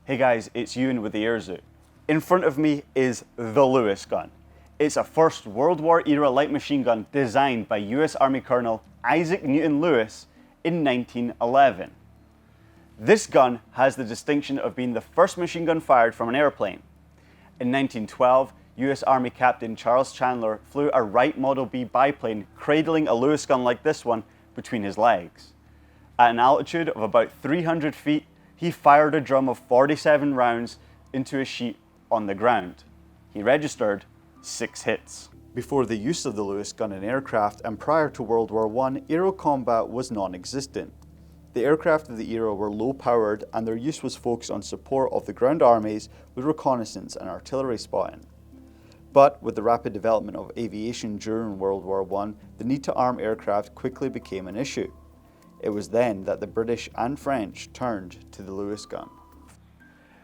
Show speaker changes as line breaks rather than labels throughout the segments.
Hey guys, it's Ewan with the AirZoo. In front of me is the Lewis gun. It's a First World War era light machine gun designed by US Army Colonel Isaac Newton Lewis in 1911. This gun has the distinction of being the first machine gun fired from an airplane. In 1912, US Army Captain Charles Chandler flew a Wright Model B biplane cradling a Lewis gun like this one between his legs. At an altitude of about 300 feet, he fired a drum of 47 rounds into a sheet on the ground. He registered 6 hits. Before the use of the Lewis gun in aircraft and prior to World War I, aero combat was non-existent. The aircraft of the era were low-powered and their use was focused on support of the ground armies with reconnaissance and artillery spotting. But with the rapid development of aviation during World War I, the need to arm aircraft quickly became an issue. It was then that the British and French turned to the Lewis gun.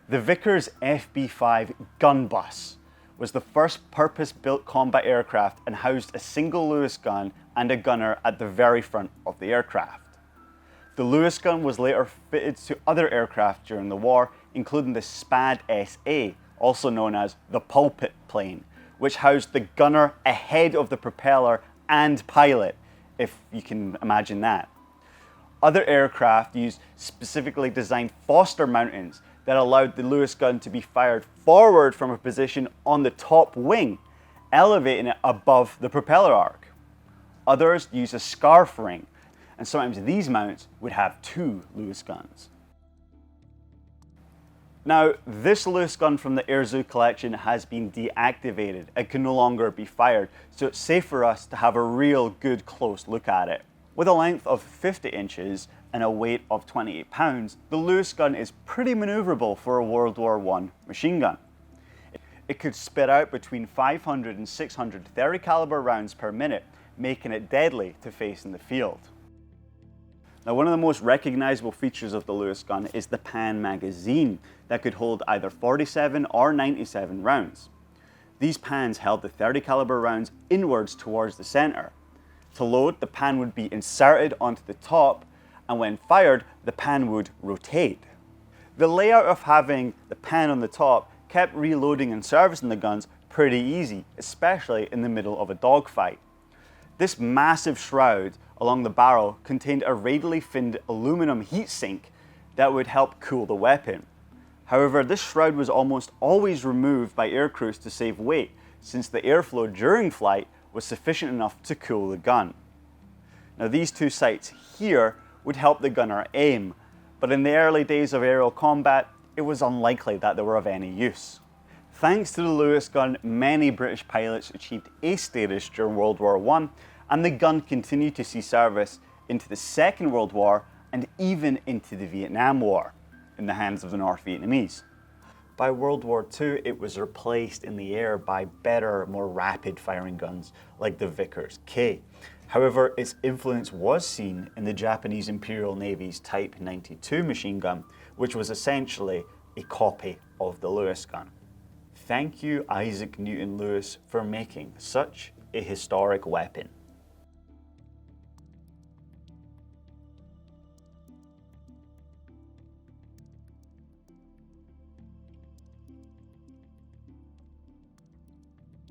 The Vickers FB-5 gun bus was the first purpose-built combat aircraft and housed a single Lewis gun and a gunner at the very front of the aircraft. The Lewis gun was later fitted to other aircraft during the war, including the SPAD SA, also known as the pulpit plane, which housed the gunner ahead of the propeller and pilot, if you can imagine that. Other aircraft used specifically designed Foster mountings that allowed the Lewis gun to be fired forward from a position on the top wing, elevating it above the propeller arc. Others used a scarf ring, and sometimes these mounts would have 2 Lewis guns. Now, this Lewis gun from the AirZoo collection has been deactivated and can no longer be fired, so it's safe for us to have a real good close look at it. With a length of 50 inches and a weight of 28 pounds, the Lewis gun is pretty maneuverable for a World War I machine gun. It could spit out between 500 and 600 30 caliber rounds per minute, making it deadly to face in the field. Now, one of the most recognizable features of the Lewis gun is the pan magazine that could hold either 47 or 97 rounds. These pans held the 30 caliber rounds inwards towards the center. To load, the pan would be inserted onto the top, and when fired, the pan would rotate. The layout of having the pan on the top kept reloading and servicing the guns pretty easy, especially in the middle of a dogfight. This massive shroud along the barrel contained a radially finned aluminum heatsink that would help cool the weapon. However, this shroud was almost always removed by aircrews to save weight, since the airflow during flight was sufficient enough to cool the gun. Now, these 2 sights here would help the gunner aim, but in the early days of aerial combat, it was unlikely that they were of any use. Thanks to the Lewis gun, many British pilots achieved ace status during World War I, and the gun continued to see service into the Second World War and even into the Vietnam War in the hands of the North Vietnamese. By World War II, it was replaced in the air by better, more rapid firing guns like the Vickers K. However, its influence was seen in the Japanese Imperial Navy's Type 92 machine gun, which was essentially a copy of the Lewis gun. Thank you, Isaac Newton Lewis, for making such a historic weapon.